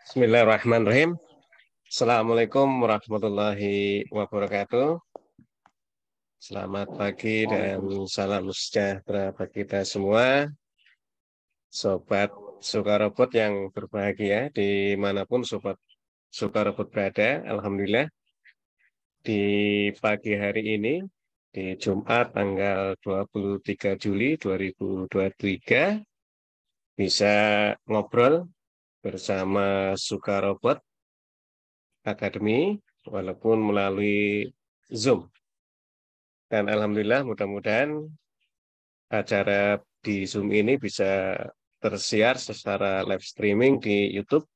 Bismillahirrahmanirrahim. Assalamualaikum warahmatullahi wabarakatuh. Selamat pagi dan salam sejahtera bagi kita semua. Sobat Sukarobot yang berbahagia dimanapun Sobat Sukarobot berada. Alhamdulillah di pagi hari ini, di Jumat tanggal 23 Juli 2023, bisa ngobrol bersama Sukarobot Akademi, walaupun melalui Zoom. Dan Alhamdulillah mudah-mudahan acara di Zoom ini bisa tersiar secara live streaming di YouTube.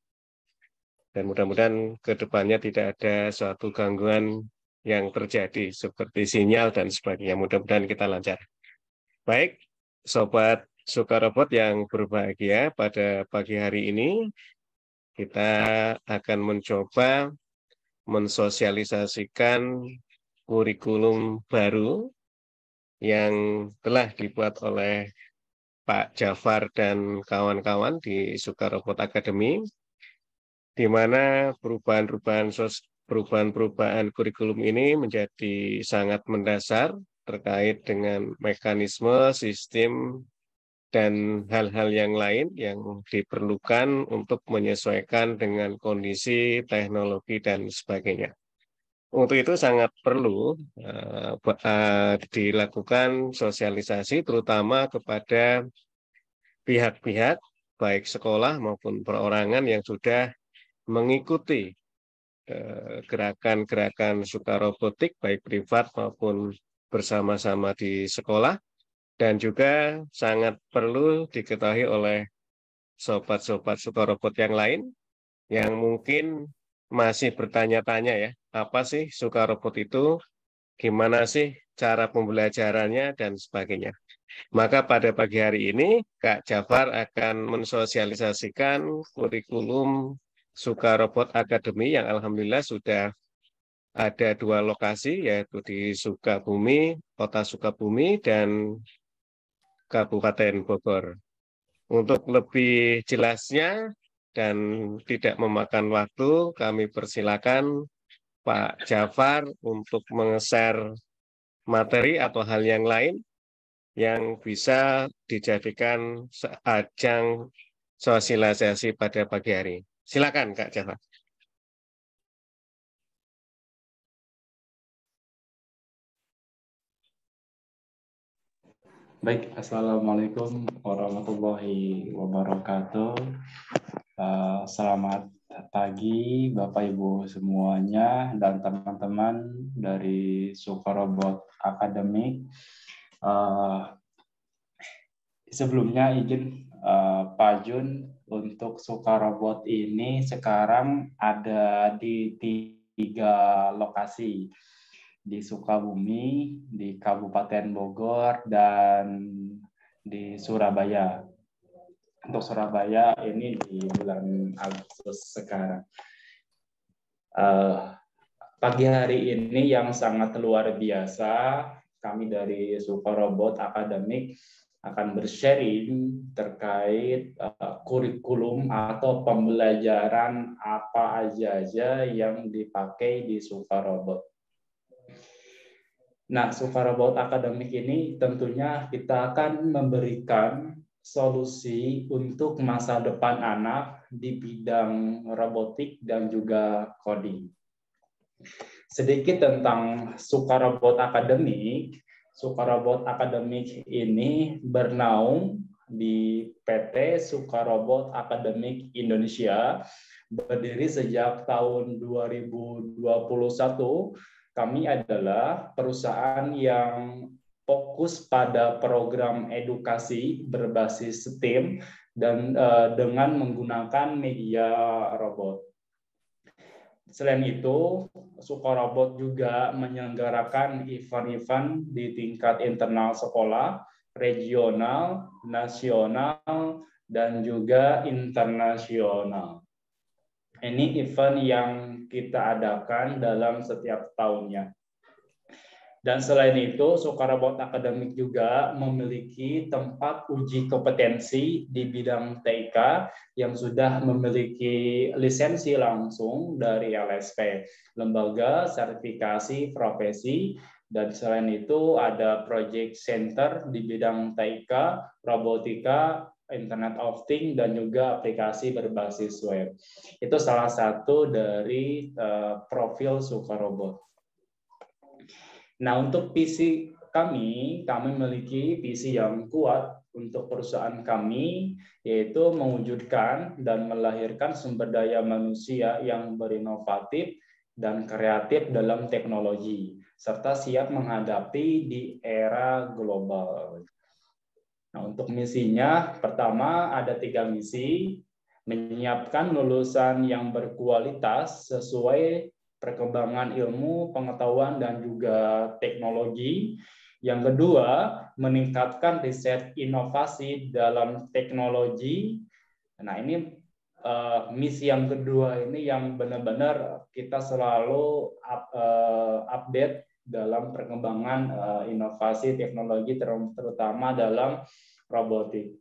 Dan mudah-mudahan ke depannya tidak ada suatu gangguan yang terjadi seperti sinyal dan sebagainya. Mudah-mudahan kita lancar. Baik, Sobat Sukarobot yang berbahagia, pada pagi hari ini kita akan mencoba mensosialisasikan kurikulum baru yang telah dibuat oleh Pak Jafar dan kawan-kawan di Sukarobot Academy, di mana perubahan-perubahan kurikulum ini menjadi sangat mendasar terkait dengan mekanisme, sistem, dan hal-hal yang lain yang diperlukan untuk menyesuaikan dengan kondisi, teknologi, dan sebagainya. Untuk itu sangat perlu dilakukan sosialisasi terutama kepada pihak-pihak baik sekolah maupun perorangan yang sudah mengikuti gerakan-gerakan sukarobotik baik privat maupun bersama-sama di sekolah, dan juga sangat perlu diketahui oleh sobat-sobat sukarobot yang lain yang mungkin masih bertanya-tanya ya, apa sih sukarobot itu, gimana sih cara pembelajarannya, dan sebagainya. Maka pada pagi hari ini, Kak Jafar akan mensosialisasikan kurikulum Sukarobot Academy yang Alhamdulillah sudah ada 2 lokasi, yaitu di Sukabumi, Kota Sukabumi, dan Kabupaten Bogor. Untuk lebih jelasnya dan tidak memakan waktu, kami persilakan Pak Jafar untuk meng-share materi atau hal yang lain yang bisa dijadikan ajang sosialisasi pada pagi hari. Silakan Kak Jafar. Baik, Assalamualaikum warahmatullahi wabarakatuh. Selamat pagi Bapak Ibu semuanya dan teman-teman dari Sukarobot Academy. Sebelumnya izin Pak Jun, untuk Sukarobot ini sekarang ada di 3 lokasi, di Sukabumi, di Kabupaten Bogor, dan di Surabaya. Untuk Surabaya ini di bulan Agustus sekarang. Pagi hari ini yang sangat luar biasa, kami dari Sukarobot Akademik akan bersharing terkait kurikulum atau pembelajaran apa aja yang dipakai di Sukarobot. Nah, Sukarobot Akademik ini tentunya kita akan memberikan solusi untuk masa depan anak di bidang robotik dan juga coding. Sedikit tentang Sukarobot Akademik. Sukarobot Akademik ini bernaung di PT Sukarobot Akademik Indonesia, berdiri sejak tahun 2021. Kami adalah perusahaan yang fokus pada program edukasi berbasis STEM dan dengan menggunakan media robot. Selain itu, Sukarobot juga menyelenggarakan event-event di tingkat internal sekolah, regional, nasional, dan juga internasional. Ini event yang kita adakan dalam setiap tahunnya. Dan selain itu, Sukarobot Akademik juga memiliki tempat uji kompetensi di bidang TIK yang sudah memiliki lisensi langsung dari LSP, Lembaga Sertifikasi Profesi. Dan selain itu ada project center di bidang TIK, robotika, Internet of Things, dan juga aplikasi berbasis web. Itu salah satu dari profil Sukarobot. Nah, untuk visi kami memiliki visi yang kuat untuk perusahaan kami, yaitu mewujudkan dan melahirkan sumber daya manusia yang berinovatif dan kreatif dalam teknologi, serta siap menghadapi di era global. Nah, untuk misinya, pertama ada 3 misi, menyiapkan lulusan yang berkualitas sesuai perkembangan ilmu, pengetahuan, dan juga teknologi. Yang kedua, meningkatkan riset inovasi dalam teknologi. Nah, ini misi yang kedua ini yang benar-benar kita selalu update dalam perkembangan inovasi teknologi, terutama dalam robotik.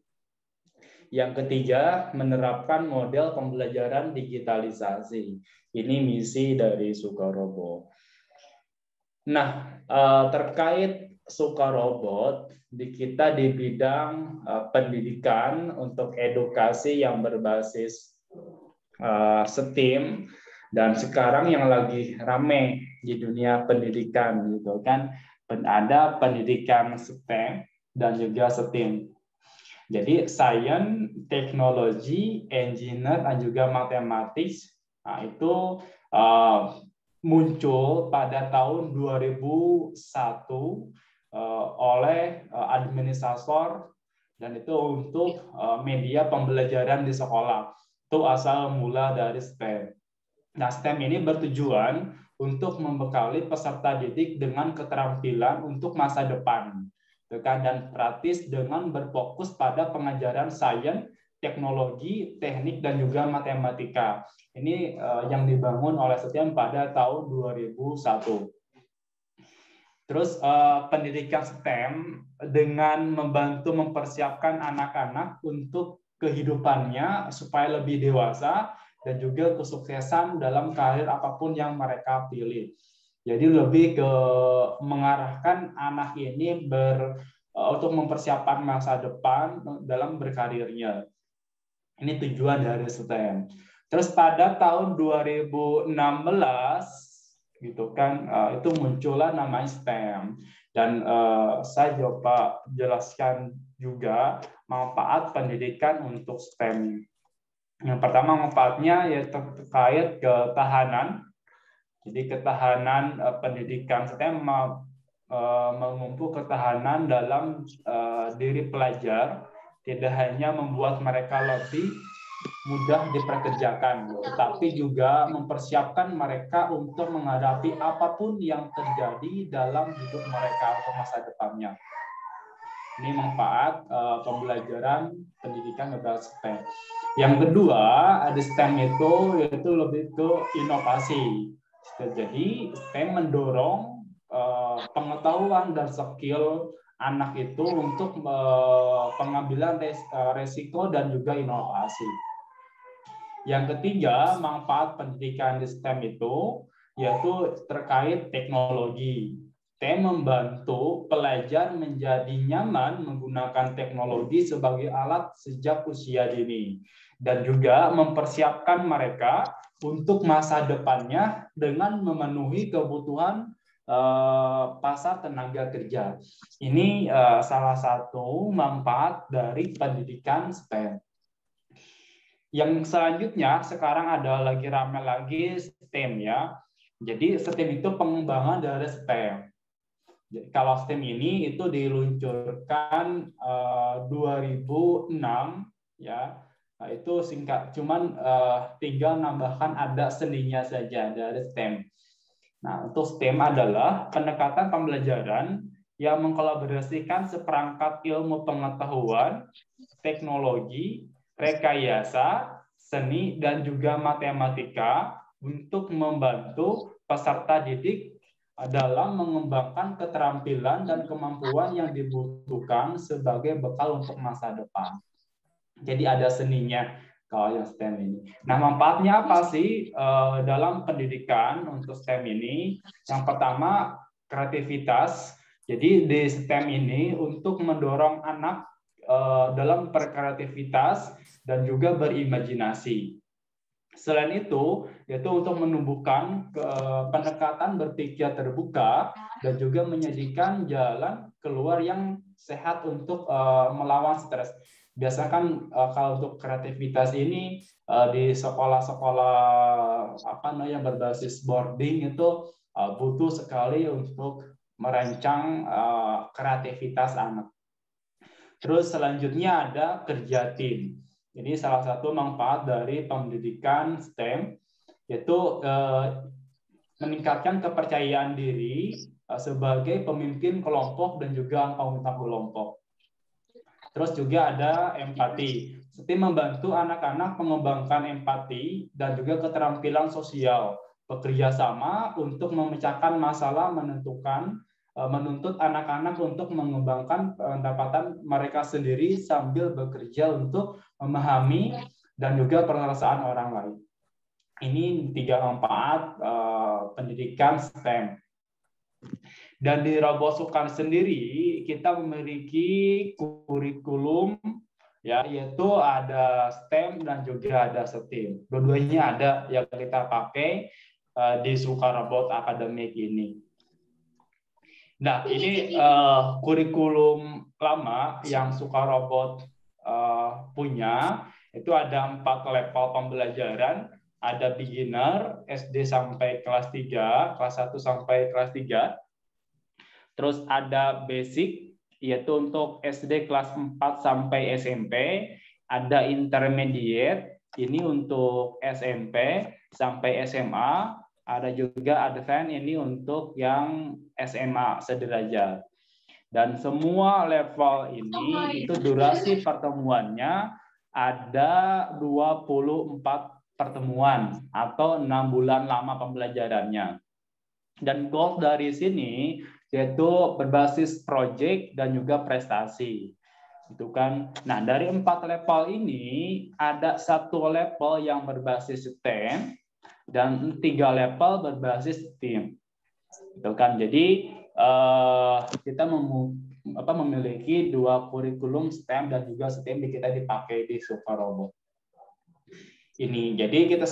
Yang ketiga, menerapkan model pembelajaran digitalisasi. Ini misi dari Sukarobot. Nah, terkait Sukarobot, kita di bidang pendidikan untuk edukasi yang berbasis STEAM, dan sekarang yang lagi rame di dunia pendidikan gitu kan, ada pendidikan STEM dan juga STEAM. Jadi science, teknologi, engineer, dan juga matematik, nah itu muncul pada tahun 2001 oleh administrator, dan itu untuk media pembelajaran di sekolah. Itu asal mula dari STEM. Nah, STEM ini bertujuan untuk membekali peserta didik dengan keterampilan untuk masa depan dan praktis dengan berfokus pada pengajaran sains, teknologi, teknik, dan juga matematika. Ini yang dibangun oleh STEM pada tahun 2001. Terus pendidikan STEM dengan membantu mempersiapkan anak-anak untuk kehidupannya supaya lebih dewasa dan juga kesuksesan dalam karir apapun yang mereka pilih. Jadi lebih ke mengarahkan anak ini untuk mempersiapkan masa depan dalam berkarirnya. Ini tujuan dari STEM. Terus pada tahun 2016 gitu kan, itu muncullah namanya STEM. Dan saya coba jelaskan juga manfaat pendidikan untuk STEM. Yang pertama manfaatnya yaitu terkait ketahanan. Jadi ketahanan pendidikan STEM mengumpul ketahanan dalam diri pelajar, tidak hanya membuat mereka lebih mudah diperkerjakan, tetapi juga mempersiapkan mereka untuk menghadapi apapun yang terjadi dalam hidup mereka untuk masa depannya. Ini manfaat pembelajaran pendidikan berbasis STEM. Yang kedua, ada STEM itu yaitu lebih ke inovasi. Jadi STEM mendorong pengetahuan dan skill anak itu untuk pengambilan resiko dan juga inovasi. Yang ketiga, manfaat pendidikan di STEM itu yaitu terkait teknologi. STEM membantu pelajar menjadi nyaman menggunakan teknologi sebagai alat sejak usia dini, dan juga mempersiapkan mereka untuk masa depannya dengan memenuhi kebutuhan pasar tenaga kerja. Ini salah satu manfaat dari pendidikan STEM. Yang selanjutnya sekarang ada lagi ramai lagi STEM ya. Jadi STEM itu pengembangan dari STEM. Jadi, kalau STEM ini itu diluncurkan 2006 ya. Nah, itu singkat, cuman tinggal nambahkan ada seninya saja dari STEM. Nah, untuk STEM adalah pendekatan pembelajaran yang mengkolaborasikan seperangkat ilmu pengetahuan, teknologi, rekayasa, seni, dan juga matematika untuk membantu peserta didik dalam mengembangkan keterampilan dan kemampuan yang dibutuhkan sebagai bekal untuk masa depan. Jadi ada seninya kalau yang STEM ini. Nah, manfaatnya apa sih dalam pendidikan untuk STEM ini? Yang pertama, kreativitas. Jadi di STEM ini untuk mendorong anak dalam berkreativitas dan juga berimajinasi. Selain itu, yaitu untuk menumbuhkan pendekatan berpikir terbuka dan juga menyajikan jalan keluar yang sehat untuk melawan stres. Biasanya kan kalau untuk kreativitas ini di sekolah-sekolah yang berbasis boarding itu butuh sekali untuk merancang kreativitas anak. Terus selanjutnya ada kerja tim. Jadi salah satu manfaat dari pendidikan STEM yaitu meningkatkan kepercayaan diri sebagai pemimpin kelompok dan juga anggota kelompok. Terus juga ada empati. STEM membantu anak-anak mengembangkan empati dan juga keterampilan sosial, bekerja sama untuk memecahkan masalah, menuntut anak-anak untuk mengembangkan pendapatan mereka sendiri sambil bekerja untuk memahami dan juga perasaan orang lain. Ini 3 manfaat pendidikan STEM. Dan di Robosukan sendiri kita memiliki kurikulum yaitu ada STEM dan juga ada STEAM. Dua-duanya ada yang kita pakai di Sukarobot Academic ini. Nah, ini kurikulum lama yang Sukarobot punya, itu ada 4 level pembelajaran, ada beginner, SD sampai kelas 3, kelas 1 sampai kelas 3. Terus ada basic, yaitu untuk SD kelas 4 sampai SMP, ada intermediate, ini untuk SMP sampai SMA, ada juga advance ini untuk yang SMA sederajat. Dan semua level ini itu durasi pertemuannya ada 24 pertemuan atau 6 bulan lama pembelajarannya. Dan goal dari sini yaitu berbasis project dan juga prestasi. Itu kan. Nah, dari 4 level ini ada 1 level yang berbasis STEM dan 3 level berbasis STEAM. Itu kan. Jadi kita memiliki 2 kurikulum STEM dan juga STEAM yang kita dipakai di Sukarobot. Ini. Jadi kita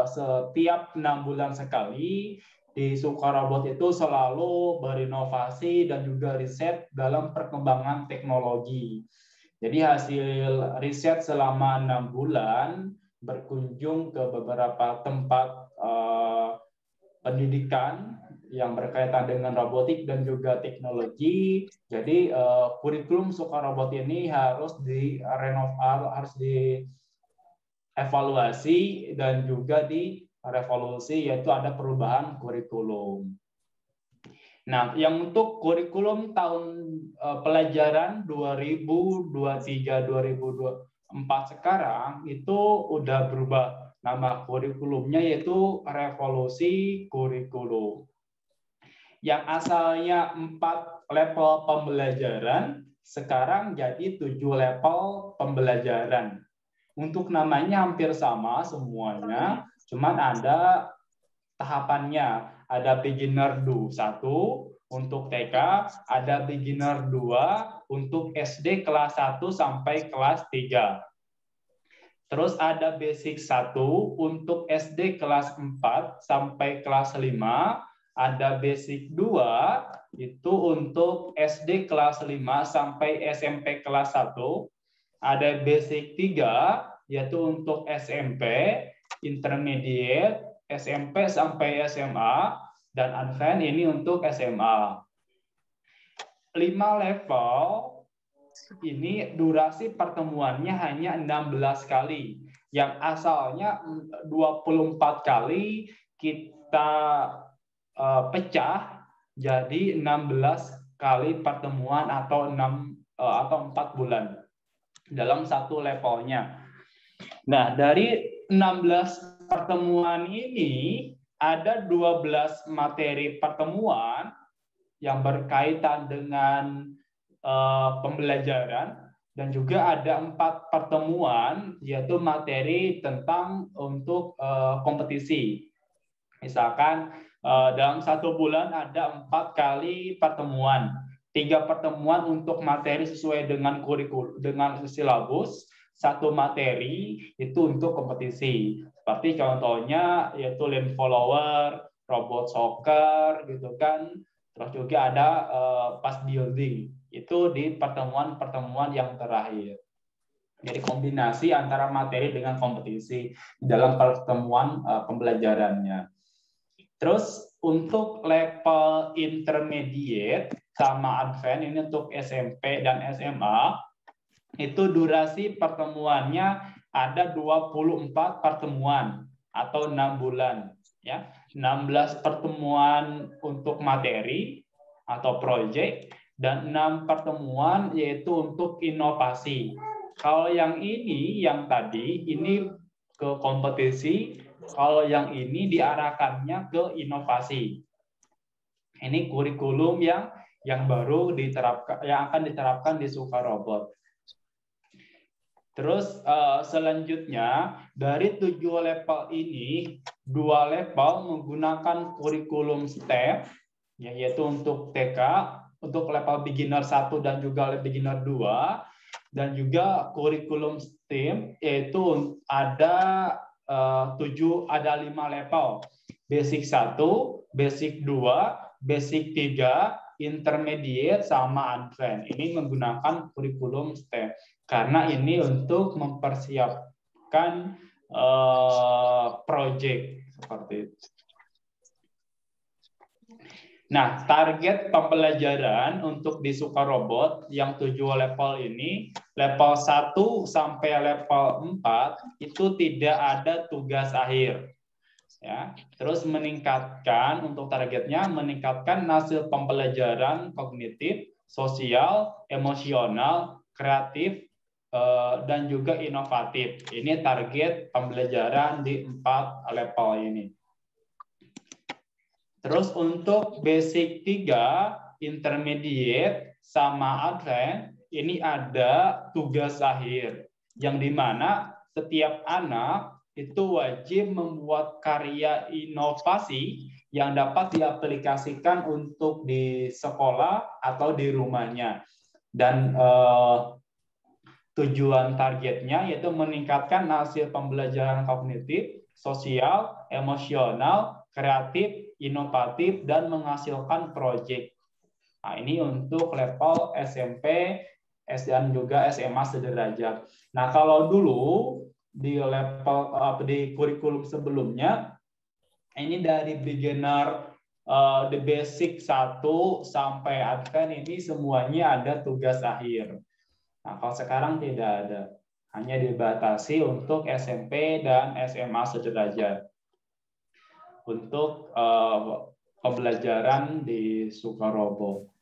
setiap 6 bulan sekali di Sukarobot itu selalu berinovasi dan juga riset dalam perkembangan teknologi. Jadi hasil riset selama 6 bulan berkunjung ke beberapa tempat pendidikan yang berkaitan dengan robotik dan juga teknologi. Jadi kurikulum Sukarobot ini harus dievaluasi dan juga direvolusi, yaitu ada perubahan kurikulum. Nah, yang untuk kurikulum tahun pelajaran 2023-2024 sekarang itu udah berubah nama kurikulumnya, yaitu revolusi kurikulum. Yang asalnya 4 level pembelajaran sekarang jadi 7 level pembelajaran. Untuk namanya hampir sama semuanya, cuman ada tahapannya. Ada beginner 1 untuk TK, ada beginner 2 untuk SD kelas 1 sampai kelas 3. Terus ada basic 1 untuk SD kelas 4 sampai kelas 5, ada basic 2 itu untuk SD kelas 5 sampai SMP kelas 1, ada basic 3 yaitu untuk SMP, intermediate, SMP sampai SMA, dan advance ini untuk SMA. 5 level ini durasi pertemuannya hanya 16 kali. Yang asalnya 24 kali kita pecah jadi 16 kali pertemuan atau 4 bulan dalam 1 levelnya. Nah, dari 16 pertemuan ini ada 12 materi pertemuan yang berkaitan dengan pembelajaran, dan juga ada 4 pertemuan yaitu materi tentang untuk kompetisi. Misalkan dalam 1 bulan ada 4 kali pertemuan, 3 pertemuan untuk materi sesuai dengan kurikulum, dengan silabus, 1 materi itu untuk kompetisi. Seperti contohnya yaitu lane follower, robot soccer, gitu kan. Terus juga ada pass building, itu di pertemuan-pertemuan yang terakhir. Jadi kombinasi antara materi dengan kompetisi dalam pertemuan pembelajarannya. Terus untuk level intermediate sama advance, ini untuk SMP dan SMA, itu durasi pertemuannya ada 24 pertemuan atau 6 bulan. Ya, 16 pertemuan untuk materi atau proyek, dan 6 pertemuan yaitu untuk inovasi. Kalau yang ini, yang tadi, ini ke kompetisi, kalau yang ini diarahkannya ke inovasi. Ini kurikulum yang baru diterapkan, yang akan diterapkan di Sukarobot. Terus selanjutnya dari 7 level ini, 2 level menggunakan kurikulum STEM, yaitu untuk TK, untuk level beginner 1 dan juga level beginner 2, dan juga kurikulum STEM yaitu ada 5 level. Basic 1, basic 2, basic 3, intermediate sama advance. Ini menggunakan kurikulum STEM karena ini untuk mempersiapkan project seperti itu. Nah, target pembelajaran untuk di Sukarobot yang 7 level ini, level 1 sampai level 4 itu tidak ada tugas akhir. Ya, terus meningkatkan, untuk targetnya meningkatkan hasil pembelajaran kognitif, sosial, emosional, kreatif, dan juga inovatif. Ini target pembelajaran di 4 level ini. Terus untuk basic 3, intermediate, sama advance, ini ada tugas akhir. Yang dimana setiap anak itu wajib membuat karya inovasi yang dapat diaplikasikan untuk di sekolah atau di rumahnya. Dan tujuan targetnya yaitu meningkatkan hasil pembelajaran kognitif, sosial, emosional, kreatif, inovatif, dan menghasilkan proyek. Nah, ini untuk level SMP, dan juga SMA sederajat. Nah, kalau dulu di level di kurikulum sebelumnya, ini dari beginner, the basic 1 sampai advance ini semuanya ada tugas akhir. Nah, kalau sekarang tidak ada. Hanya dibatasi untuk SMP dan SMA sederajat. Untuk pembelajaran di Sukarobo.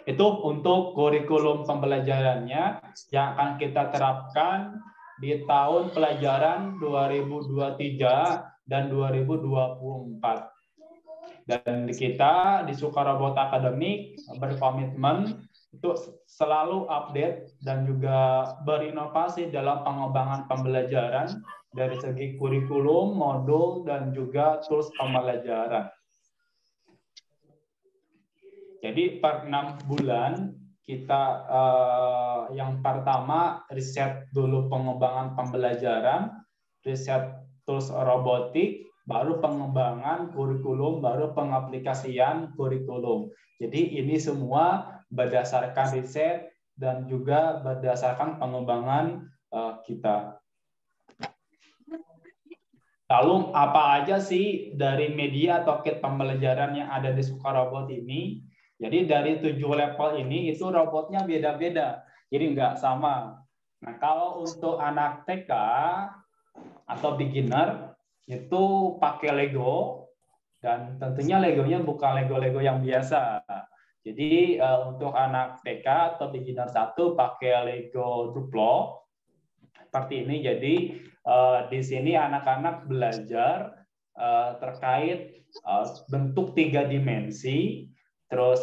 Itu untuk kurikulum pembelajarannya yang akan kita terapkan di tahun pelajaran 2023 dan 2024. Dan kita di Sukarobot Academic berkomitmen untuk selalu update dan juga berinovasi dalam pengembangan pembelajaran dari segi kurikulum, modul, dan juga tools pembelajaran. Jadi per 6 bulan kita yang pertama riset dulu pengembangan pembelajaran, riset tools robotik, baru pengembangan kurikulum, baru pengaplikasian kurikulum. Jadi ini semua berdasarkan riset dan juga berdasarkan pengembangan kita. Lalu apa aja sih dari media atau kit pembelajaran yang ada di Sukarobot ini? Jadi dari 7 level ini itu robotnya beda-beda. Jadi nggak sama. Nah, kalau untuk anak TK atau beginner itu pakai Lego, dan tentunya Legonya bukan Lego-Lego yang biasa. Jadi untuk anak TK atau beginner 1 pakai Lego Duplo seperti ini. Jadi di sini anak-anak belajar terkait bentuk 3 dimensi, terus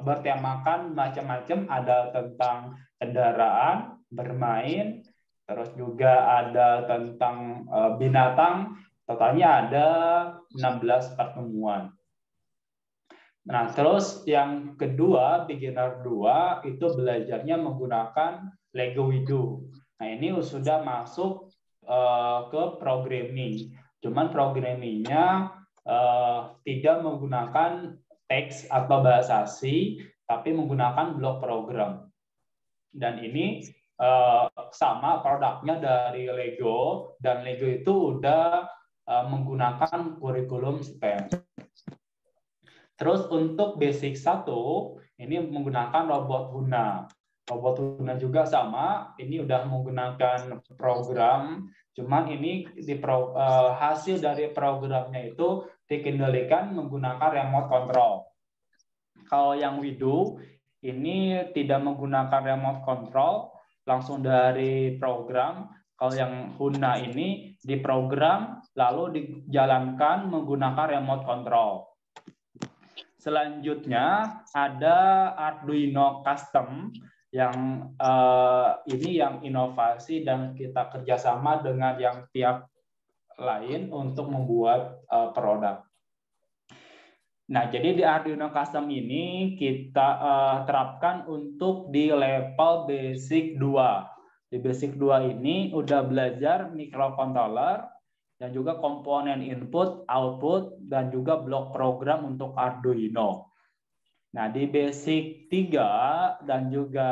bertemakan macam-macam, ada tentang kendaraan, bermain, terus juga ada tentang binatang. Totalnya ada 16 pertemuan. Nah, terus yang kedua, beginner 2 itu belajarnya menggunakan Lego Wido. Nah, ini sudah masuk ke programming. Cuman programmingnya tidak menggunakan teks atau bahasa asing, tapi menggunakan blok program. Dan ini sama produknya dari Lego, dan Lego itu udah menggunakan kurikulum STEM. Terus untuk basic 1, ini menggunakan robot Huna. Robot Huna juga sama, ini udah menggunakan program, cuman ini hasil dari programnya itu dikendalikan menggunakan remote control. Kalau yang Wido, ini tidak menggunakan remote control, langsung dari program. Kalau yang Huna ini diprogram, lalu dijalankan menggunakan remote control. Selanjutnya ada Arduino Custom yang ini yang inovasi dan kita kerjasama dengan yang pihak lain untuk membuat produk. Nah, jadi di Arduino Custom ini kita terapkan untuk di level basic 2. Di basic 2 ini udah belajar microcontroller dan juga komponen input, output, dan juga blok program untuk Arduino. Nah, di basic 3 dan juga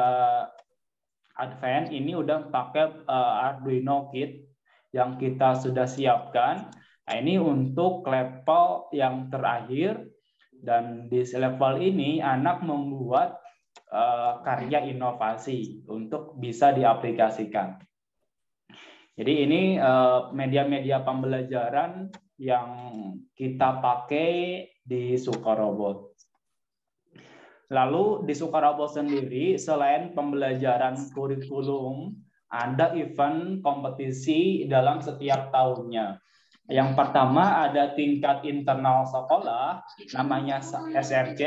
advance ini udah pakai Arduino Kit yang kita sudah siapkan. Nah, ini untuk level yang terakhir, dan di level ini anak membuat karya inovasi untuk bisa diaplikasikan. Jadi ini media-media pembelajaran yang kita pakai di Sukarobot. Lalu di Sukarobot sendiri, selain pembelajaran kurikulum, ada event kompetisi dalam setiap tahunnya. Yang pertama ada tingkat internal sekolah, namanya SRC,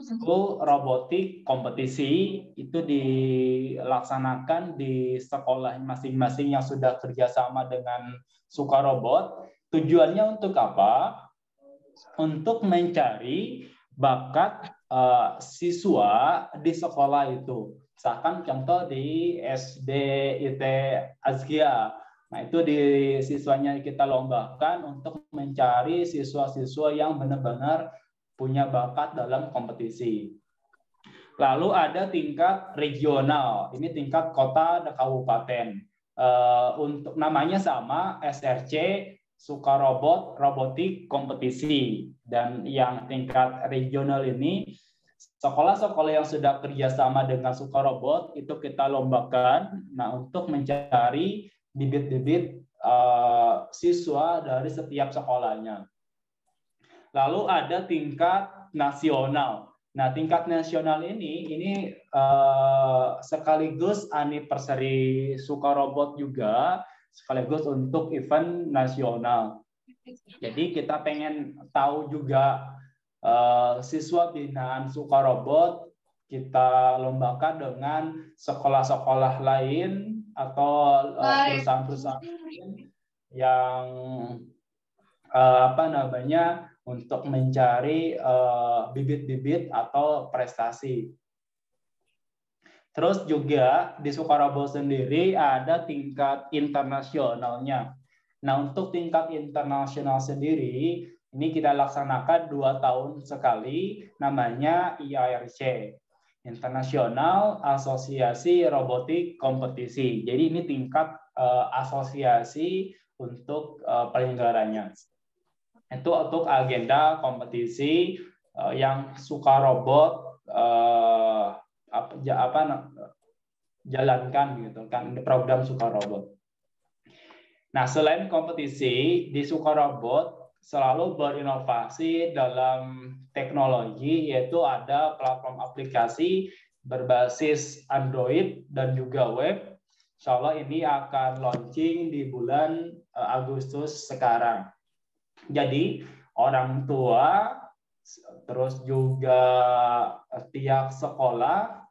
itu robotik kompetisi, itu dilaksanakan di sekolah masing-masing yang sudah kerjasama dengan Sukarobot. Tujuannya untuk apa? Untuk mencari bakat siswa di sekolah itu. Misalkan contoh di SD IT Azkia. Nah, itu di siswanya kita lombakan untuk mencari siswa-siswa yang benar-benar punya bakat dalam kompetisi. Lalu ada tingkat regional, ini tingkat kota dan kabupaten. Untuk namanya sama, SRC, Sukarobot, robotik kompetisi. Dan yang tingkat regional ini, sekolah-sekolah yang sudah kerjasama dengan Sukarobot itu kita lombakan. Nah, untuk mencari bibit-bibit siswa dari setiap sekolahnya. Lalu ada tingkat nasional. Nah, tingkat nasional ini sekaligus anniversary Sukarobot juga, sekaligus untuk event nasional. Jadi kita pengen tahu juga siswa binaan Sukarobot kita lombakan dengan sekolah-sekolah lain atau perusahaan-perusahaan yang untuk mencari bibit-bibit atau prestasi. Terus juga di Sukarobot sendiri ada tingkat internasionalnya. Nah, untuk tingkat internasional sendiri ini kita laksanakan 2 tahun sekali, namanya IARC. International Asosiasi Robotik Kompetisi. Jadi ini tingkat asosiasi untuk penyelenggaranya. Itu untuk agenda kompetisi yang Sukarobot jalankan gitu kan, program Sukarobot. Nah, selain kompetisi di Sukarobot selalu berinovasi dalam teknologi, yaitu ada platform aplikasi berbasis Android dan juga web. Insya Allah ini akan launching di bulan Agustus sekarang. Jadi orang tua, terus juga pihak sekolah,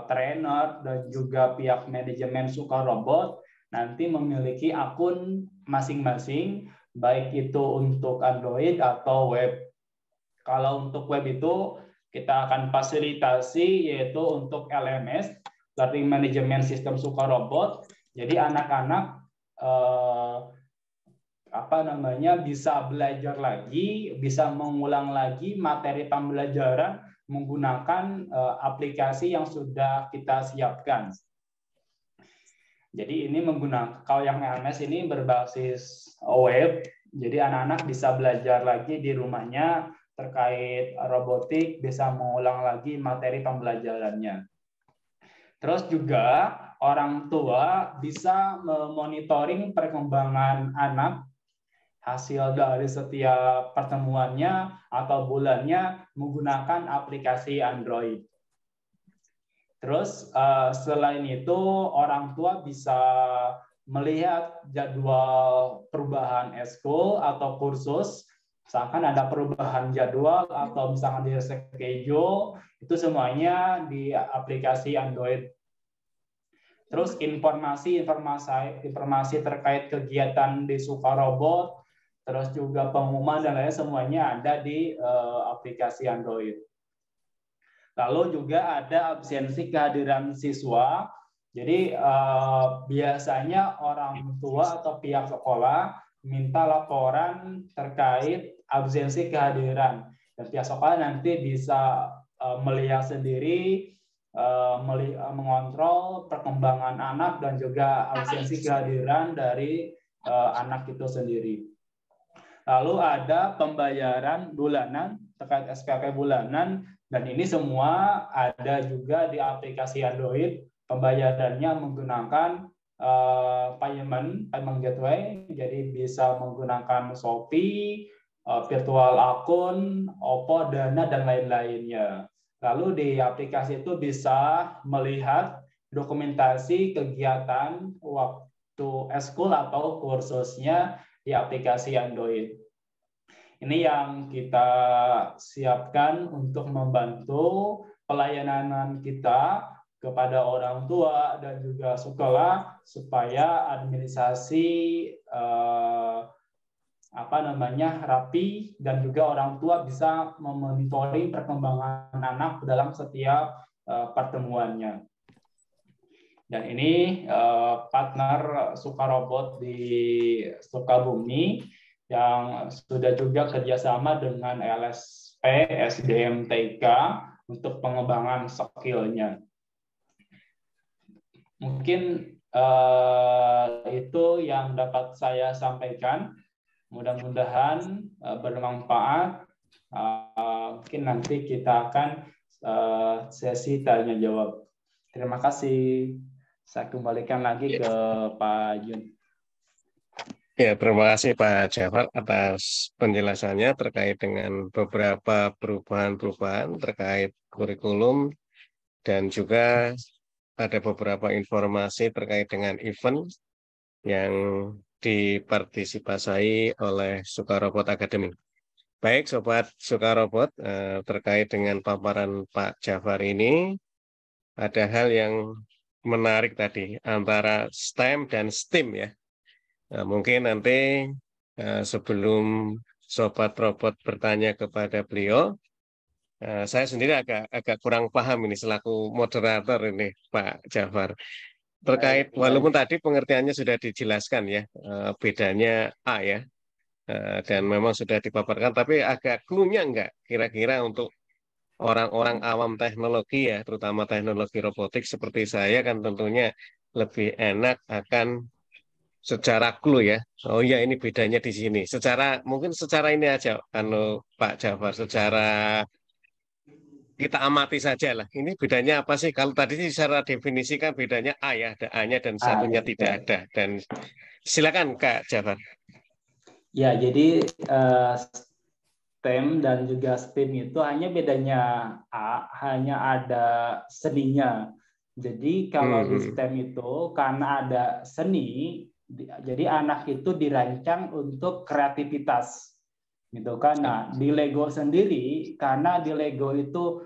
trainer, dan juga pihak manajemen Suka Robot nanti memiliki akun masing-masing, baik itu untuk Android atau web. Kalau untuk web itu kita akan fasilitasi yaitu untuk LMS, Learning Management System Suka Robot. Jadi anak-anak bisa belajar lagi, bisa mengulang lagi materi pembelajaran menggunakan aplikasi yang sudah kita siapkan. Jadi ini menggunakan, kalau yang LMS ini berbasis web, jadi anak-anak bisa belajar lagi di rumahnya terkait robotik, bisa mengulang lagi materi pembelajarannya. Terus juga orang tua bisa memonitoring perkembangan anak hasil dari setiap pertemuannya atau bulannya menggunakan aplikasi Android. Terus selain itu orang tua bisa melihat jadwal perubahan eskul atau kursus, misalkan ada perubahan jadwal atau misalkan di schedule, itu semuanya di aplikasi Android. Terus informasi terkait kegiatan di Suka Robot, terus juga pengumuman dan lain semuanya ada di aplikasi Android. Lalu juga ada absensi kehadiran siswa. Jadi biasanya orang tua atau pihak sekolah minta laporan terkait absensi kehadiran. Dan pihak sekolah nanti bisa melihat sendiri, mengontrol perkembangan anak dan juga absensi kehadiran dari anak itu sendiri. Lalu ada pembayaran bulanan terkait SPP bulanan, dan ini semua ada juga di aplikasi Android. Pembayarannya menggunakan payment gateway, jadi bisa menggunakan Shopee, virtual akun, OVO, Dana, dan lain-lainnya. Lalu di aplikasi itu bisa melihat dokumentasi kegiatan waktu eskul atau kursusnya di aplikasi Android. Ini yang kita siapkan untuk membantu pelayanan kita kepada orang tua dan juga sekolah supaya administrasi rapi, dan juga orang tua bisa memonitoring perkembangan anak dalam setiap pertemuannya. Dan ini partner Suka Robot di Sukabumi yang sudah juga kerjasama dengan LSP SDM TK untuk pengembangan skill-nya. Mungkin itu yang dapat saya sampaikan. Mudah-mudahan bermanfaat. Mungkin nanti kita akan sesi tanya jawab. Terima kasih. Saya kembalikan lagi ke Pak Jun. Ya, terima kasih Pak Jafar atas penjelasannya terkait dengan beberapa perubahan-perubahan terkait kurikulum, dan juga ada beberapa informasi terkait dengan event yang dipartisipasi oleh Suka Robot Academy. Baik, Sobat Suka Robot, terkait dengan paparan Pak Jafar ini, ada hal yang menarik tadi antara STEM dan STEAM ya. Nah, mungkin nanti sebelum Sobat Robot bertanya kepada beliau, saya sendiri agak kurang paham ini selaku moderator ini Pak Jafar. Terkait, walaupun tadi pengertiannya sudah dijelaskan ya, bedanya A ya, dan memang sudah dipaparkan, tapi agak clue-nya enggak kira-kira untuk orang-orang awam teknologi ya, terutama teknologi robotik seperti saya kan tentunya lebih enak akan secara clue ya. Oh iya, ini bedanya di sini. Mungkin secara ini aja, kalau Pak Jafar, secara kita amati saja lah. Ini bedanya apa sih? Kalau tadi secara definisi kan bedanya A ya, ada A-nya dan satunya tidak ada. Dan silakan Kak Jafar. Ya, jadi STEM dan juga STEAM itu hanya bedanya hanya ada seninya. Jadi kalau di STEM itu karena ada seni, jadi anak itu dirancang untuk kreativitas. gitu kan. Nah, di Lego sendiri, karena di Lego itu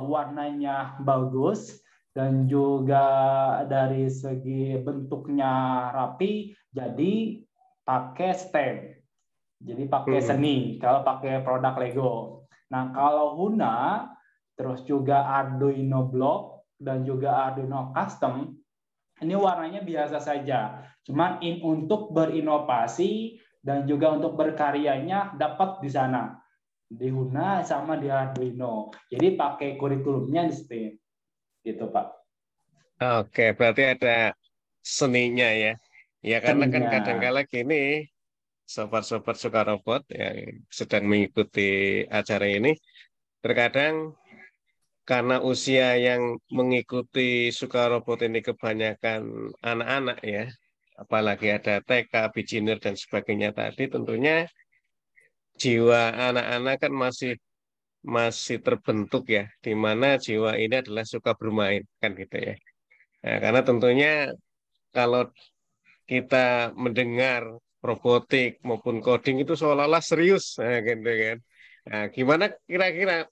warnanya bagus dan juga dari segi bentuknya rapi, jadi pakai STEM. Jadi pakai seni kalau pakai produk Lego. Nah, kalau Huna terus juga Arduino Block dan juga Arduino Custom, ini warnanya biasa saja. Cuman untuk berinovasi dan juga untuk berkaryanya dapat di sana. Di Huna sama di Arduino. Jadi pakai kurikulumnya di STEM. Gitu, Pak. Oke, berarti ada seninya ya. Ya karena kan Seninya. kadang-kala gini, sobat-sobat suka robot yang sedang mengikuti acara ini, terkadang karena usia yang mengikuti suka robot ini kebanyakan anak-anak ya, apalagi ada TK, beginner dan sebagainya tadi, tentunya jiwa anak-anak kan masih masih terbentuk ya, di mana jiwa ini adalah suka bermain kan gitu ya. Nah, karena tentunya kalau kita mendengar robotik maupun coding itu seolah-olah serius, nah, gitu kan. Nah, gimana kira-kira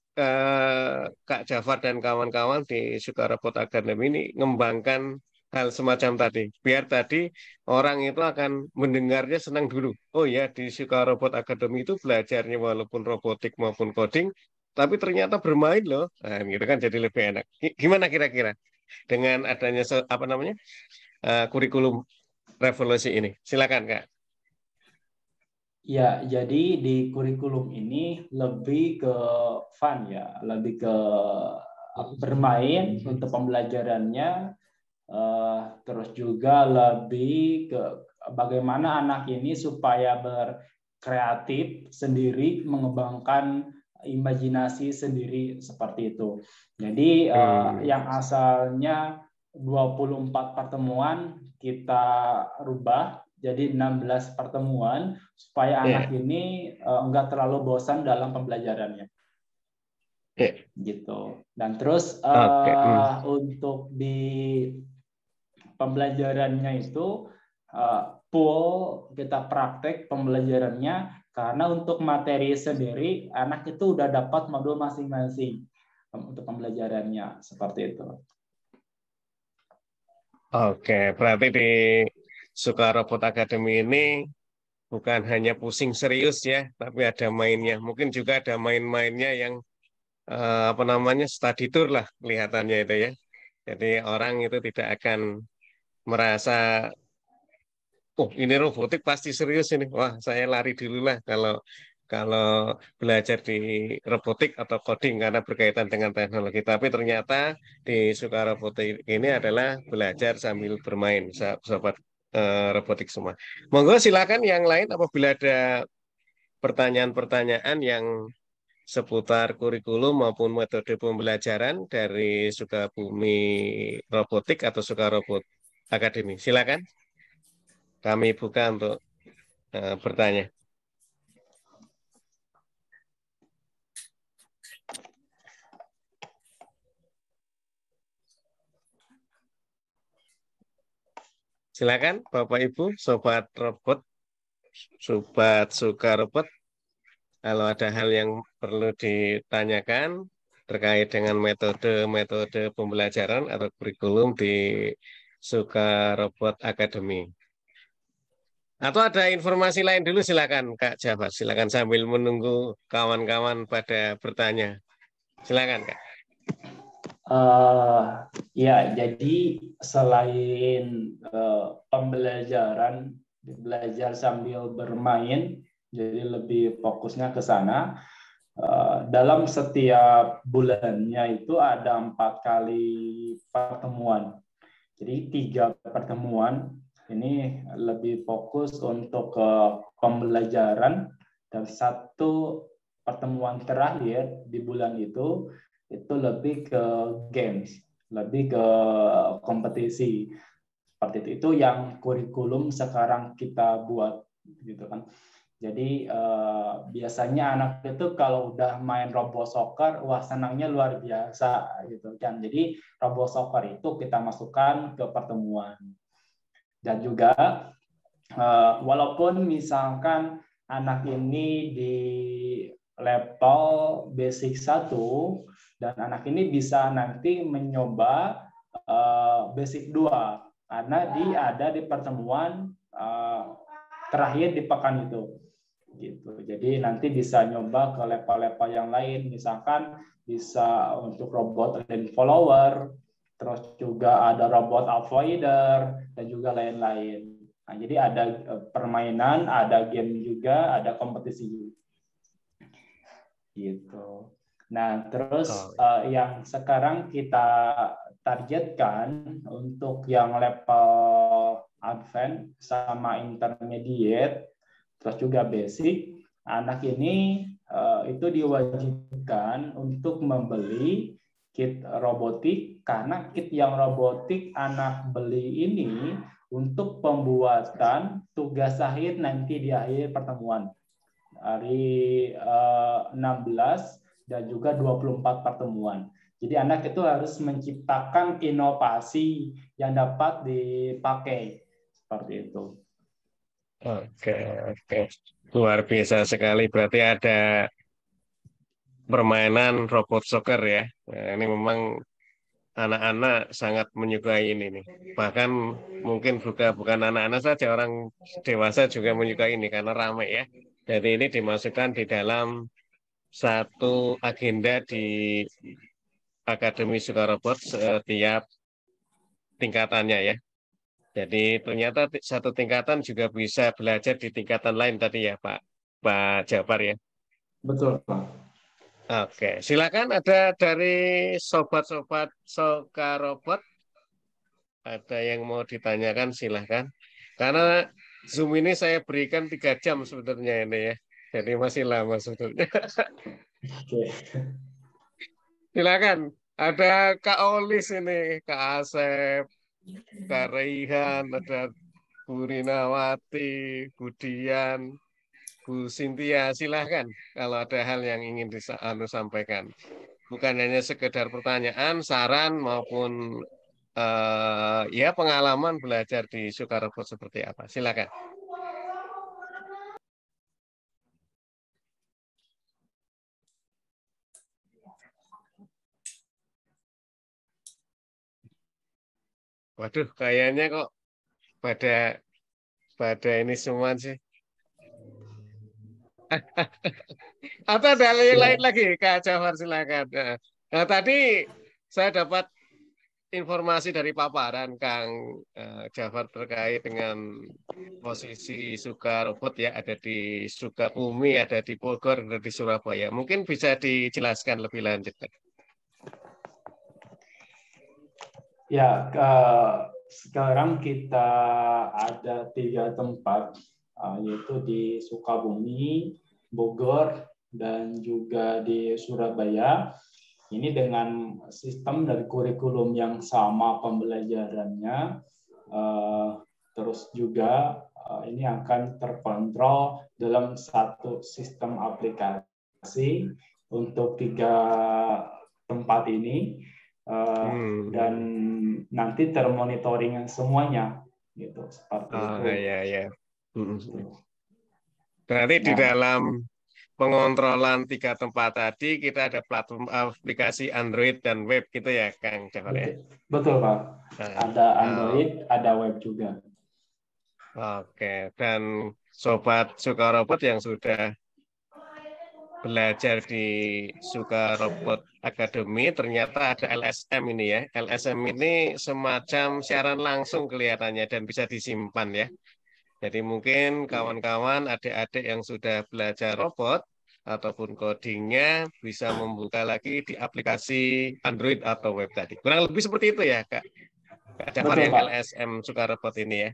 Kak Jafar dan kawan-kawan di Suka Robot Academy ini ngembangkan hal semacam tadi, biar tadi orang itu akan mendengarnya senang dulu. Oh ya, di Suka Robot Academy itu belajarnya walaupun robotik maupun coding, tapi ternyata bermain loh. Nah, gitu kan jadi lebih enak. Gimana kira-kira dengan adanya apa namanya kurikulum revolusi ini? Silakan Kak. Ya, jadi di kurikulum ini lebih ke fun ya, lebih ke bermain untuk pembelajarannya, terus juga lebih ke bagaimana anak ini supaya berkreatif sendiri, mengembangkan imajinasi sendiri seperti itu. Jadi yang asalnya 24 pertemuan kita rubah jadi 16 pertemuan supaya anak Ya, ini enggak terlalu bosan dalam pembelajarannya ya. gitu. Dan terus Oke. untuk di pembelajarannya itu full kita praktek pembelajarannya, karena untuk materi sendiri anak itu udah dapat modul masing-masing untuk pembelajarannya seperti itu. Oke, berarti di Suka Robot Academy ini bukan hanya pusing serius ya, tapi ada mainnya. Mungkin juga ada main-mainnya yang apa namanya study tour lah kelihatannya itu ya. Jadi orang itu tidak akan merasa, oh ini robotik pasti serius ini. Wah, saya lari dulu lah kalau kalau belajar di robotik atau coding karena berkaitan dengan teknologi. Tapi ternyata di Suka Robotik ini adalah belajar sambil bermain, sobat robotik semua. Monggo silakan yang lain apabila ada pertanyaan-pertanyaan yang seputar kurikulum maupun metode pembelajaran dari Sukabumi Robotik atau Suka Robot Academy. Silakan, kami buka untuk bertanya. Silakan, Bapak Ibu, Sobat Robot, Sobat Suka Robot, kalau ada hal yang perlu ditanyakan terkait dengan metode-metode pembelajaran atau kurikulum di Suka Robot Academy. Atau ada informasi lain dulu silakan Kak Jafar. Silakan sambil menunggu kawan-kawan pada bertanya. Silakan Kak. Ya, jadi selain pembelajaran, belajar sambil bermain, jadi lebih fokusnya ke sana. Dalam setiap bulannya itu ada 4 kali pertemuan. Jadi 3 pertemuan ini lebih fokus untuk pembelajaran, dan 1 pertemuan terakhir di bulan itu lebih ke games, lebih ke kompetisi seperti itu yang kurikulum sekarang kita buat gitu kan. Jadi biasanya anak itu kalau udah main Robo Soccer, wah senangnya luar biasa gitu kan. Jadi Robo Soccer itu kita masukkan ke pertemuan. Dan juga walaupun misalkan anak ini di level basic 1 dan anak ini bisa nanti mencoba basic 2 karena dia ada di pertemuan terakhir di pekan itu gitu. Jadi nanti bisa nyoba ke level-level yang lain, misalkan bisa untuk robot dan follower, terus juga ada robot avoider dan juga lain-lain. Nah, jadi ada permainan, ada game juga, ada kompetisi juga. Gitu. Nah, terus yang sekarang kita targetkan untuk yang level advance sama intermediate, terus juga basic, anak ini itu diwajibkan untuk membeli kit robotik karena kit yang robotik anak beli ini untuk pembuatan tugas akhir nanti di akhir pertemuan hari 16 dan juga 24 pertemuan. Jadi anak itu harus menciptakan inovasi yang dapat dipakai seperti itu. Oke, oke. Luar biasa sekali. Berarti ada permainan robot soccer ya. Nah, ini memang anak-anak sangat menyukai ini nih. Bahkan mungkin bukan anak-anak saja, orang dewasa juga menyukai ini karena ramai ya. Jadi ini dimasukkan di dalam satu agenda di Akademi Sukarobot setiap tingkatannya ya. Jadi ternyata satu tingkatan juga bisa belajar di tingkatan lain tadi ya Pak Jabar ya. Betul, Pak. Oke, silakan ada dari sobat-sobat Sokarobot, ada yang mau ditanyakan silahkan. Karena Zoom ini saya berikan 3 jam sebenarnya ini ya, jadi masih lama sebetulnya. Oke. Silakan, ada Kak Olis ini, Kak Asep, Kak Reihan, ada Bu Rinawati, Bu Dian, Bu Sintia, silahkan kalau ada hal yang ingin disampaikan. Bukan hanya sekedar pertanyaan, saran maupun ya pengalaman belajar di Sukarobot seperti apa. Silakan. Waduh, kayaknya kok pada pada ini semua sih. Atau ada yang lain Ya. lagi, Kak Jafar silakan. Nah, tadi saya dapat informasi dari paparan Kang Jafar terkait dengan posisi Sukarobot ya, ada di Sukabumi, ada di Bogor, ada di Surabaya. Mungkin bisa dijelaskan lebih lanjut. Ya, sekarang kita ada 3 tempat, yaitu di Sukabumi, Bogor, dan juga di Surabaya. Ini dengan sistem dari kurikulum yang sama pembelajarannya, terus juga ini akan terkontrol dalam satu sistem aplikasi untuk 3 tempat ini. Dan nanti termonitoring semuanya gitu seperti itu. Ya ya. Berarti di dalam pengontrolan 3 tempat tadi kita ada platform aplikasi Android dan web gitu ya Kang Jafar ya. Betul Pak. Ada Android, ada web juga. Oke, dan sobat Sukarobot yang sudah belajar di Sukarobot Academy ternyata ada LSM ini ya. LSM ini semacam siaran langsung kelihatannya dan bisa disimpan ya. Jadi mungkin kawan-kawan adik-adik yang sudah belajar robot ataupun codingnya bisa membuka lagi di aplikasi Android atau web tadi. Kurang lebih seperti itu ya Kak Jafar yang Pak. LSM Sukarobot ini ya.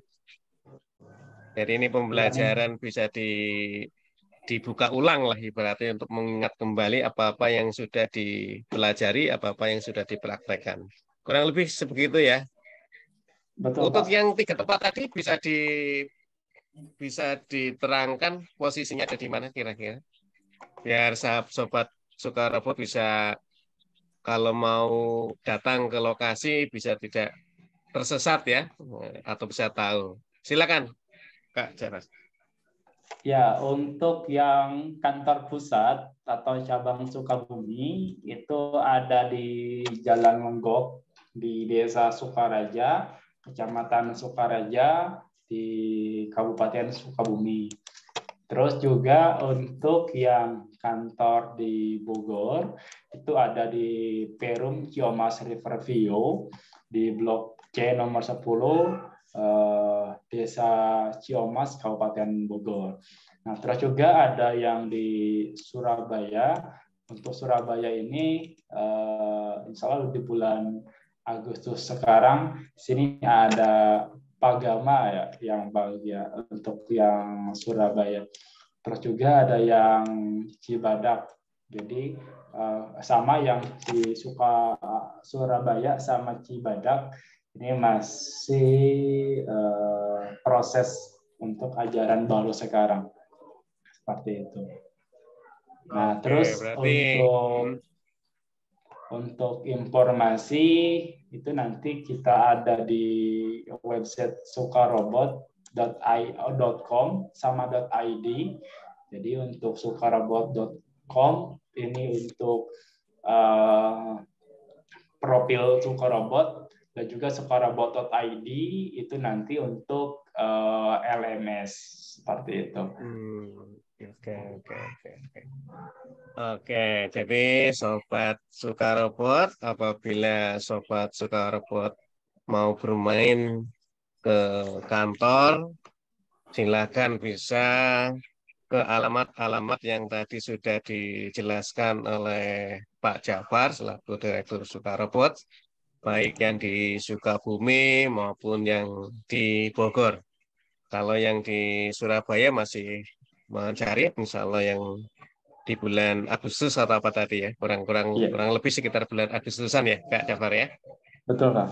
Jadi ini pembelajaran bisa dibuka ulang lah ibaratnya untuk mengingat kembali apa-apa yang sudah dipelajari, apa-apa yang sudah dipraktekkan. Kurang lebih sebegitu ya. Betul, Untuk Pak. yang 3 tempat tadi bisa diterangkan posisinya ada di mana kira-kira? Biar sobat Sukarobot bisa kalau mau datang ke lokasi bisa tidak tersesat ya atau bisa tahu. Silakan Kak Jaras. Ya, untuk yang kantor pusat atau cabang Sukabumi itu ada di Jalan Lenggok di Desa Sukaraja, Kecamatan Sukaraja di Kabupaten Sukabumi. Terus juga untuk yang kantor di Bogor itu ada di Perum Ciomas Riverview di Blok C nomor 10 Desa Ciomas Kabupaten Bogor. Nah, terus juga ada yang di Surabaya. Untuk Surabaya ini insya Allah di bulan Agustus sekarang sini ada Pagama ya yang bahagia untuk yang Surabaya. Terus juga ada yang Cibadak. Jadi sama yang di Surabaya sama Cibadak ini masih proses untuk ajaran baru sekarang. Seperti itu. Nah, Oke, terus berarti untuk informasi itu nanti kita ada di website sukarobot.com sama .id. Jadi untuk sukarobot.com ini untuk profil Sukarobot dan juga sukarobot.id itu nanti untuk LMS seperti itu. Oke. Oke, jadi Sobat Sukarobot, apabila Sobat Sukarobot mau bermain ke kantor, silakan bisa ke alamat-alamat yang tadi sudah dijelaskan oleh Pak Jafar selaku Direktur Sukarobot, baik yang di Sukabumi maupun yang di Bogor. Kalau yang di Surabaya masih mencari, insya Allah yang di bulan Agustus atau apa tadi ya, kurang lebih sekitar bulan Agustusan ya, Kak Jafar ya. Betul, Kak.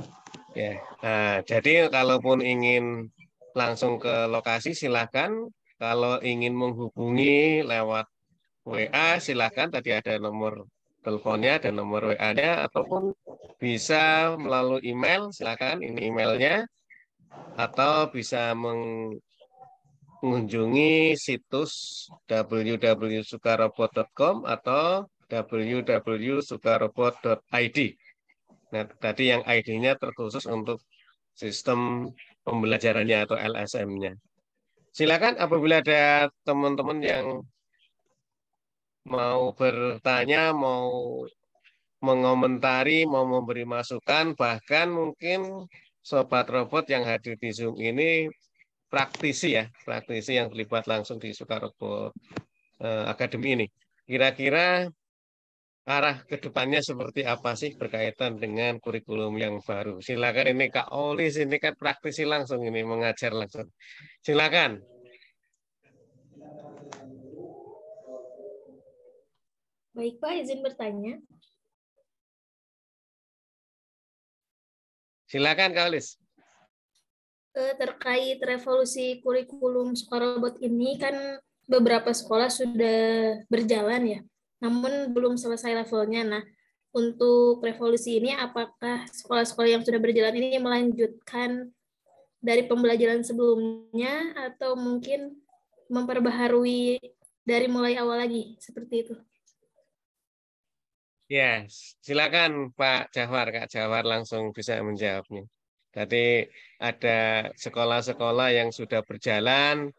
Ya, nah, jadi kalaupun ingin langsung ke lokasi silakan. Kalau ingin menghubungi lewat WA silakan. Tadi ada nomor teleponnya dan nomor WA-nya, ataupun bisa melalui email silakan. Ini emailnya, atau bisa mengunjungi situs www.sukarobot.com atau www.sukarobot.id. Nah, tadi yang ID-nya terkhusus untuk sistem pembelajarannya atau LSM-nya. Silakan apabila ada teman-teman yang mau bertanya, mau mengomentari, mau memberi masukan, bahkan mungkin Sobat Robot yang hadir di Zoom ini praktisi yang terlibat langsung di Sukarobot Academy ini. Kira-kira arah ke depannya seperti apa sih berkaitan dengan kurikulum yang baru? Silakan, ini Kak Olis ini kan praktisi langsung ini, mengajar langsung. Silakan. Baik Pak, izin bertanya. Silakan Kak Olis. Terkait revolusi kurikulum Sukarobot ini kan beberapa sekolah sudah berjalan ya, namun belum selesai levelnya. Nah, untuk revolusi ini apakah sekolah-sekolah yang sudah berjalan ini melanjutkan dari pembelajaran sebelumnya atau mungkin memperbaharui dari mulai awal lagi, seperti itu? Yes, silakan Pak Jafar, Kak Jafar langsung bisa menjawabnya. Tadi ada sekolah-sekolah yang sudah berjalan,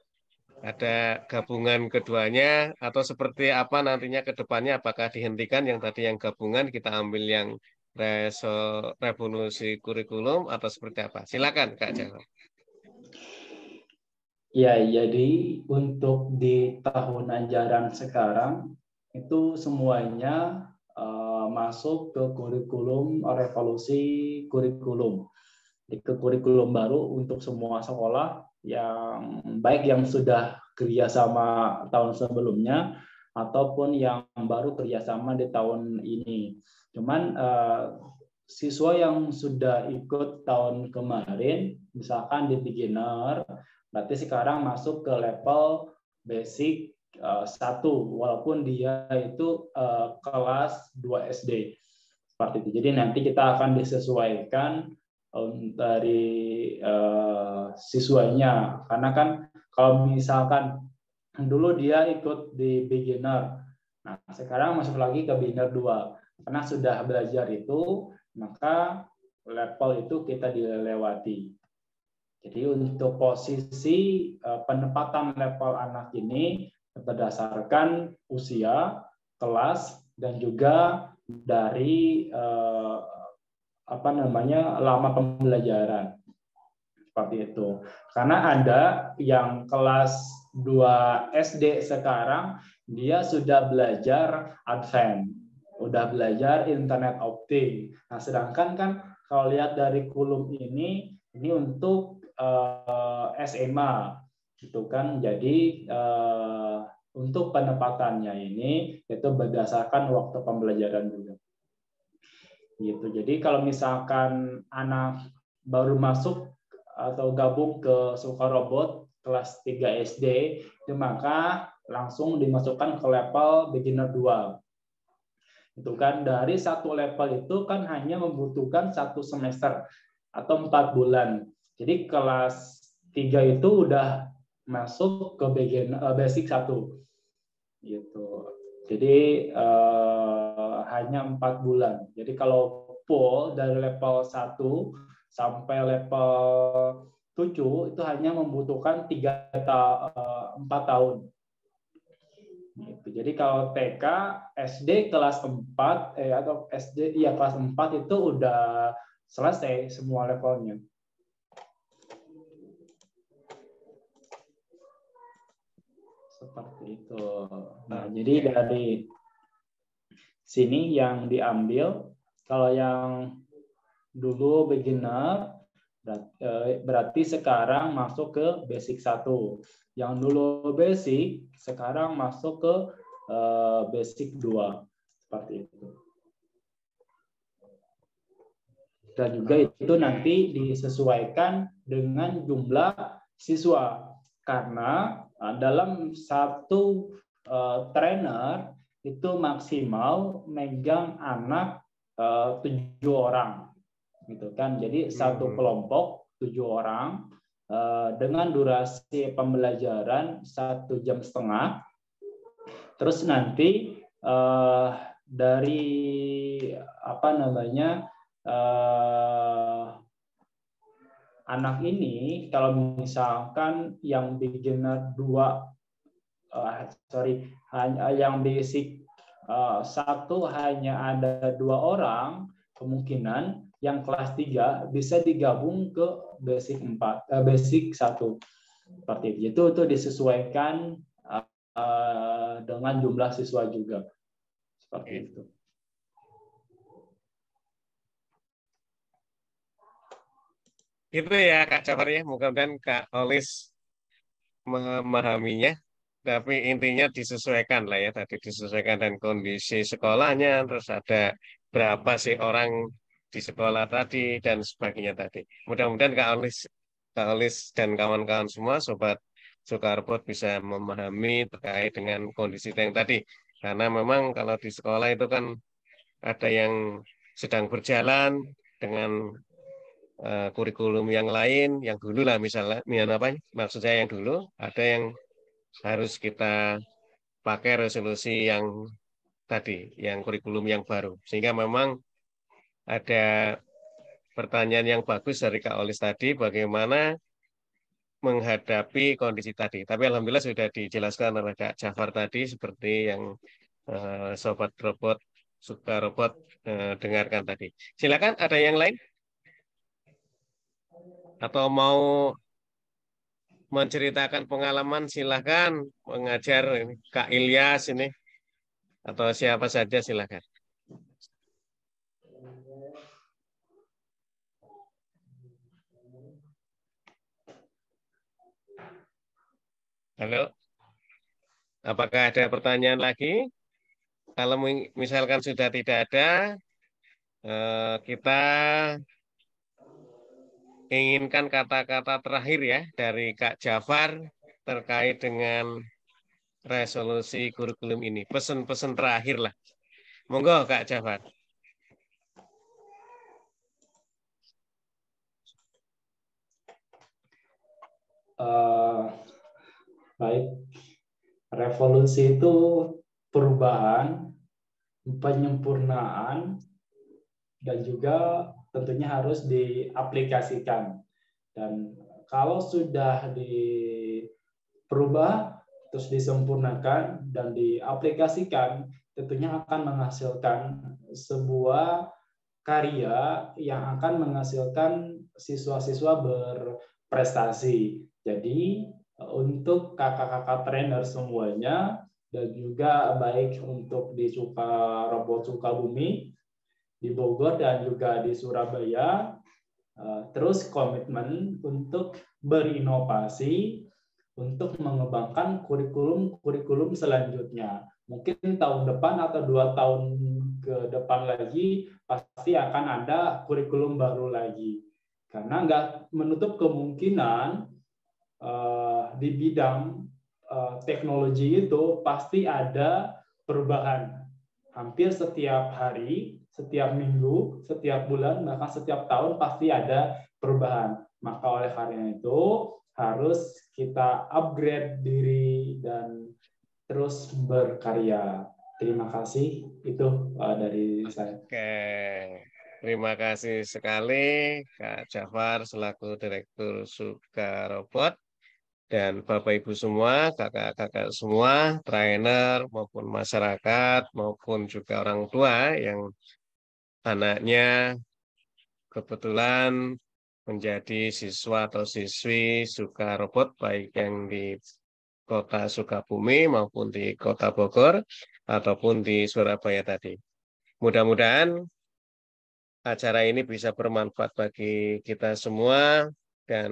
ada gabungan keduanya, atau seperti apa nantinya ke depannya, apakah dihentikan yang tadi yang gabungan, kita ambil yang revolusi kurikulum, atau seperti apa? Silakan Kak Jafar. Ya, jadi untuk di tahun ajaran sekarang itu semuanya masuk ke kurikulum revolusi kurikulum. Ke kurikulum baru untuk semua sekolah yang baik yang sudah kerjasama tahun sebelumnya ataupun yang baru kerjasama di tahun ini. Cuman siswa yang sudah ikut tahun kemarin, misalkan di beginner, berarti sekarang masuk ke level basic 1, walaupun dia itu kelas 2 SD. Seperti itu. Jadi nanti kita akan disesuaikan dari siswanya, karena kan kalau misalkan Dulu dia ikut di beginner. Nah, sekarang masuk lagi ke beginner 2. Karena sudah belajar itu, maka level itu kita dilewati. Jadi untuk posisi penempatan level anak ini berdasarkan usia, kelas, dan juga dari lama pembelajaran. Seperti itu. Karena ada yang kelas 2 SD sekarang dia sudah belajar advance, udah belajar internet optik. Nah, sedangkan kan kalau lihat dari kurikulum ini untuk SMA gitu kan. Jadi untuk penempatannya ini itu berdasarkan waktu pembelajaran juga. Gitu. Jadi kalau misalkan anak baru masuk atau gabung ke Sukarobot kelas 3 SD, maka langsung dimasukkan ke level beginner 2. Itu kan dari satu level itu kan hanya membutuhkan 1 semester atau 4 bulan. Jadi kelas 3 itu udah masuk ke basic 1. Gitu. Jadi hanya 4 bulan. Jadi kalau full dari level 1 sampai level 7 itu hanya membutuhkan 4 tahun. Gitu. Jadi kalau TK, SD kelas 4 atau SD kelas 4 itu udah selesai semua levelnya. Seperti itu. Nah, jadi dari sini yang diambil, kalau yang dulu beginner berarti sekarang masuk ke basic 1. Yang dulu basic sekarang masuk ke basic 2. Seperti itu. Dan juga itu nanti disesuaikan dengan jumlah siswa. Karena dalam satu trainer itu maksimal megang anak 7 orang. Gitu kan. Jadi satu kelompok 7 orang dengan durasi pembelajaran 1,5 jam. Terus nanti dari anak ini kalau misalkan yang beginner 2 yang basic 1 hanya ada 2 orang, kemungkinan yang kelas 3 bisa digabung ke basic 1. Seperti itu disesuaikan dengan jumlah siswa juga. Seperti itu. Gitu ya Kak Jafar ya, mudah-mudahan Kak Olis memahaminya. Tapi intinya disesuaikan lah ya, tadi disesuaikan dengan kondisi sekolahnya, terus ada berapa sih orang di sekolah tadi dan sebagainya tadi. Mudah-mudahan Kak Olis dan kawan-kawan semua Sobat Sukarbot bisa memahami terkait dengan kondisi yang tadi. Karena memang kalau di sekolah itu kan ada yang sedang berjalan dengan kurikulum yang lain, yang dulu lah misalnya, maksud saya yang dulu, ada yang harus kita pakai resolusi yang tadi, yang kurikulum yang baru. Sehingga memang ada pertanyaan yang bagus dari Kak Olis tadi, bagaimana menghadapi kondisi tadi. Tapi Alhamdulillah sudah dijelaskan oleh Kak Jafar tadi, seperti yang Sobat Robot, Suka Robot dengarkan tadi. Silakan, ada yang lain? Atau mau menceritakan pengalaman, silahkan mengajar Kak Ilyas ini atau siapa saja silahkan. Halo, apakah ada pertanyaan lagi? Kalau misalkan sudah tidak ada, kita inginkan kata-kata terakhir ya dari Kak Jafar terkait dengan resolusi kurikulum ini. Pesan-pesan terakhir lah. Monggo Kak Jafar. Baik, Revolusi itu perubahan, penyempurnaan, dan juga tentunya harus diaplikasikan. Dan kalau sudah diperubah, terus disempurnakan dan diaplikasikan, tentunya akan menghasilkan sebuah karya yang akan menghasilkan siswa-siswa berprestasi. Jadi untuk kakak-kakak trainer semuanya, dan juga baik untuk di Sukarobot Sukabumi, di Bogor, dan juga di Surabaya, terus komitmen untuk berinovasi untuk mengembangkan kurikulum selanjutnya. Mungkin tahun depan atau 2 tahun ke depan lagi pasti akan ada kurikulum baru lagi. Karena nggak menutup kemungkinan di bidang teknologi itu pasti ada perubahan. Hampir setiap hari, setiap minggu, setiap bulan, bahkan setiap tahun pasti ada perubahan. Maka oleh karena itu harus kita upgrade diri dan terus berkarya. Terima kasih, itu dari saya. Oke, terima kasih sekali Kak Jafar selaku Direktur Sukarobot, dan Bapak Ibu semua, kakak-kakak semua, trainer maupun masyarakat maupun juga orang tua yang anaknya kebetulan menjadi siswa atau siswi Sukarobot, baik yang di Kota Sukabumi maupun di Kota Bogor ataupun di Surabaya tadi. Mudah-mudahan acara ini bisa bermanfaat bagi kita semua, dan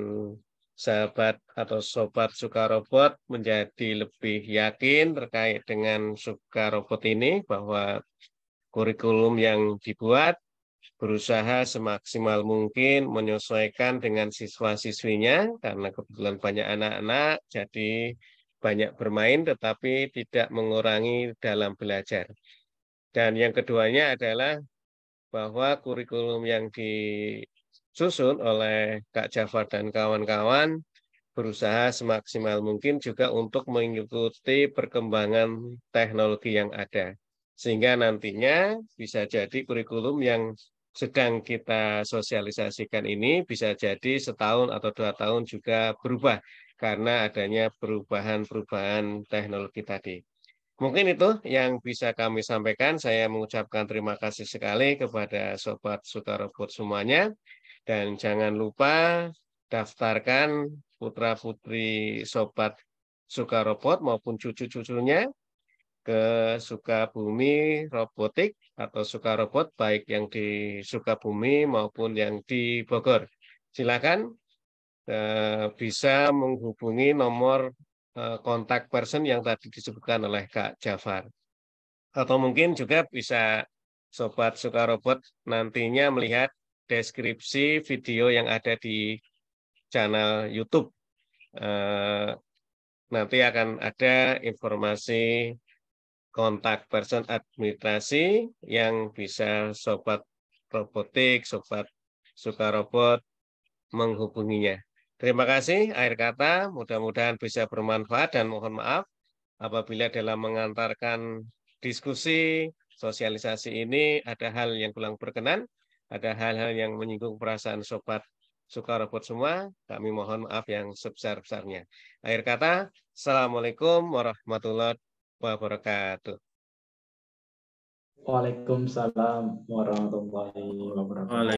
sahabat atau sobat Sukarobot menjadi lebih yakin terkait dengan Sukarobot ini, bahwa kurikulum yang dibuat berusaha semaksimal mungkin menyesuaikan dengan siswa-siswinya, karena kebetulan banyak anak-anak, jadi banyak bermain tetapi tidak mengurangi dalam belajar. Dan yang keduanya adalah bahwa kurikulum yang disusun oleh Kak Jafar dan kawan-kawan berusaha semaksimal mungkin juga untuk mengikuti perkembangan teknologi yang ada. Sehingga nantinya bisa jadi kurikulum yang sedang kita sosialisasikan ini bisa jadi setahun atau 2 tahun juga berubah karena adanya perubahan-perubahan teknologi tadi. Mungkin itu yang bisa kami sampaikan. Saya mengucapkan terima kasih sekali kepada Sobat Sukarobot semuanya. Dan jangan lupa daftarkan putra-putri Sobat Sukarobot maupun cucu-cucunya ke Sukabumi Robotik atau Sukarobot, baik yang di Sukabumi maupun yang di Bogor. Silakan bisa menghubungi nomor kontak person yang tadi disebutkan oleh Kak Jafar. Atau mungkin juga bisa Sobat Sukarobot nantinya melihat deskripsi video yang ada di channel YouTube. Nanti akan ada informasi kontak person administrasi yang bisa Sobat Robotik, Sobat Sukarobot menghubunginya. Terima kasih, akhir kata, mudah-mudahan bisa bermanfaat, dan mohon maaf apabila dalam mengantarkan diskusi, sosialisasi ini ada hal yang kurang berkenan, ada hal-hal yang menyinggung perasaan Sobat Sukarobot semua, kami mohon maaf yang sebesar-besarnya. Akhir kata, Assalamualaikum warahmatullahi wabarakatuh. Waalaikumsalam warahmatullahi wabarakatuh.